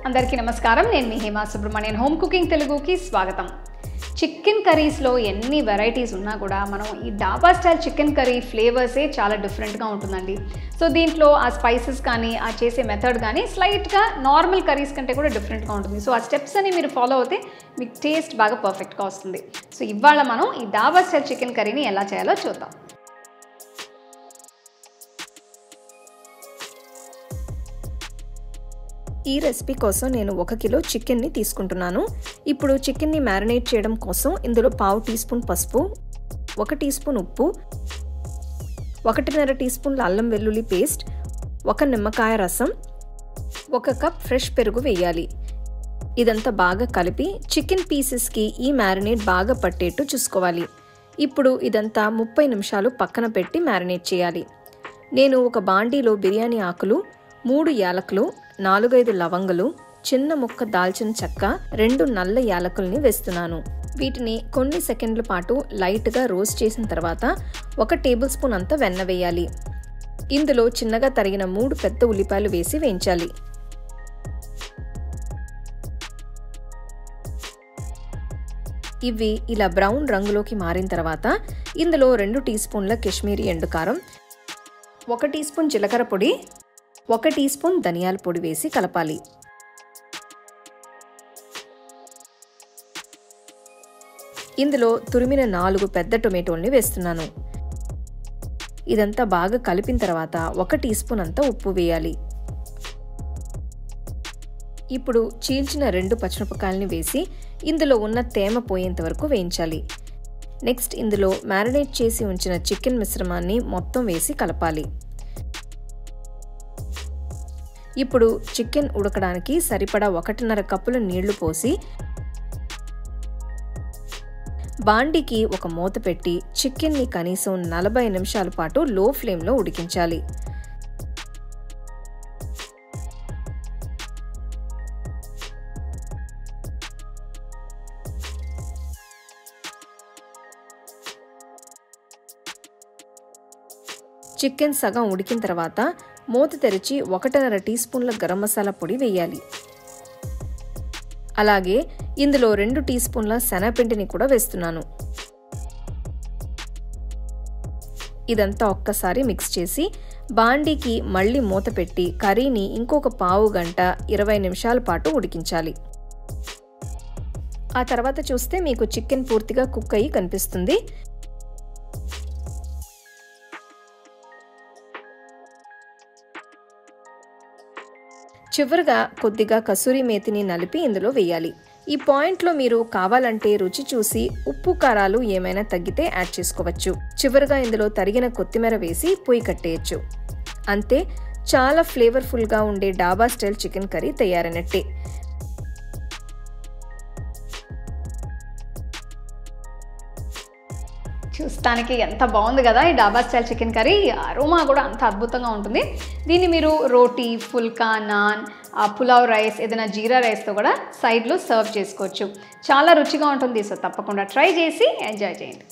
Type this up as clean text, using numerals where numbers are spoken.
అందరికీ నమస్కారం. నేను మీ హేమా సుబ్రహ్మణ్యన్. హోమ్ కుకింగ్ తెలుగుకి స్వాగతం. చికెన్ కర్రీస్లో ఎన్ని వెరైటీస్ ఉన్నా కూడా మనం ఈ డాబా స్టైల్ చికెన్ కర్రీ ఫ్లేవర్సే చాలా డిఫరెంట్గా ఉంటుందండి. సో దీంట్లో ఆ స్పైసెస్ కానీ ఆ చేసే మెథడ్ కానీ స్లైట్గా నార్మల్ కర్రీస్ కంటే కూడా డిఫరెంట్గా ఉంటుంది. సో ఆ స్టెప్స్ అని మీరు ఫాలో అవుతే మీకు టేస్ట్ బాగా పర్ఫెక్ట్గా వస్తుంది. సో ఇవాళ మనం ఈ డాబా స్టైల్ చికెన్ కర్రీని ఎలా చేయాలో చూద్దాం. ఈ రెసిపీ కోసం నేను 1 కిలో చికెన్ని తీసుకుంటున్నాను. ఇప్పుడు చికెన్ని మ్యారినేట్ చేయడం కోసం ఇందులో 1/2 టీ స్పూన్ పసుపు, 1 టీ స్పూన్ ఉప్పు, 1.5 టీ స్పూన్ల అల్లం వెల్లుల్లి పేస్ట్, 1 నిమ్మకాయ రసం, 1 కప్ ఫ్రెష్ పెరుగు వేయాలి. ఇదంతా బాగా కలిపి చికెన్ పీసెస్కి ఈ మ్యారినేట్ బాగా పట్టేట్టు చూసుకోవాలి. ఇప్పుడు ఇదంతా 30 నిమిషాలు పక్కన పెట్టి మ్యారినేట్ చేయాలి. నేను ఒక బాండీలో బిర్యానీ ఆకులు, 3 యాలకులు, 4-5 లవంగలు, చిన్న ముక్క దాల్చిన చెక్క, 2 నల్ల యాలకుల్ని వేస్తున్నాను. వీటిని కొన్ని సెకండ్ల పాటు లైట్గా రోస్ట్ చేసిన తర్వాత 1 టేబుల్ స్పూన్ అంత వెన్న వేయాలి. ఇందులో చిన్నగా తరిగిన 3 పెద్ద ఉల్లిపాయలు వేసి వేయించాలి. ఇవి ఇలా బ్రౌన్ రంగులోకి మారిన తర్వాత ఇందులో 2 టీ స్పూన్ల కాశ్మీరీ ఎండుకారం, 1 టీ స్పూన్ జీలకర్ర పొడి, 1 టీ స్పూన్ ధనియాల పొడి వేసి కలపాలి. ఇందులో తురిమిన 4 పెద్ద టొమాటోల్ని వేస్తున్నాను. ఇదంతా బాగా కలిపిన తర్వాత 1 టీ స్పూన్ అంతా ఉప్పు వేయాలి. ఇప్పుడు చీల్చిన 2 పచ్చిమిరపకాయలని వేసి ఇందులో ఉన్న తేమ పోయేంత వరకు వేయించాలి. నెక్స్ట్ ఇందులో మ్యారినేట్ చేసి ఉంచిన చికెన్ మిశ్రమాన్ని మొత్తం వేసి కలపాలి. ఇప్పుడు చికెన్ ఉడకడానికి సరిపడా 1.5 కప్పుల నీళ్లు పోసి బాండీకి ఒక మూత పెట్టి చికెన్ని కనీసం 40 నిమిషాల పాటు లో ఫ్లేమ్లో ఉడికించాలి. చికెన్ సగం ఉడికిన తర్వాత మూత తెరిచి 1.5 టీ స్పూన్ల గరం మసాలా పొడి వేయాలి. అలాగే ఇందులో 2 టీ స్పూన్ల శనగపిండిని కూడా వేస్తున్నాను. ఇదంతా ఒక్కసారి మిక్స్ చేసి బాండీకి మళ్ళీ మూత పెట్టి కర్రీని ఇంకొక పావు గంట 20 నిమిషాల పాటు ఉడికించాలి. ఆ తర్వాత చూస్తే మీకు చికెన్ పూర్తిగా కుక్ అయ్యి కనిపిస్తుంది. చివరిగా కొద్దిగా కసూరి మేతిని నలిపి ఇందులో వేయాలి. ఈ పాయింట్లో మీరు కావాలంటే రుచి చూసి ఉప్పు కారాలు ఏమైనా తగ్గితే యాడ్ చేసుకోవచ్చు. చివరిగా ఇందులో తరిగిన కొత్తిమీర వేసి పొయ్యి కట్టేయచ్చు. అంతే, చాలా ఫ్లేవర్ఫుల్గా ఉండే డాబా స్టైల్ చికెన్ కర్రీ తయారైనట్టే. చూస్తానికి ఎంత బాగుంది కదా ఈ డాబా స్టైల్ చికెన్ కర్రీ. అరోమా కూడా అంత అద్భుతంగా ఉంటుంది. దీన్ని మీరు రోటీ, ఫుల్కా, నాన్, పులావ్ రైస్, ఏదైనా జీరా రైస్తో కూడా సైడ్లో సర్వ్ చేసుకోవచ్చు. చాలా రుచిగా ఉంటుంది. సో తప్పకుండా ట్రై చేసి ఎంజాయ్ చేయండి.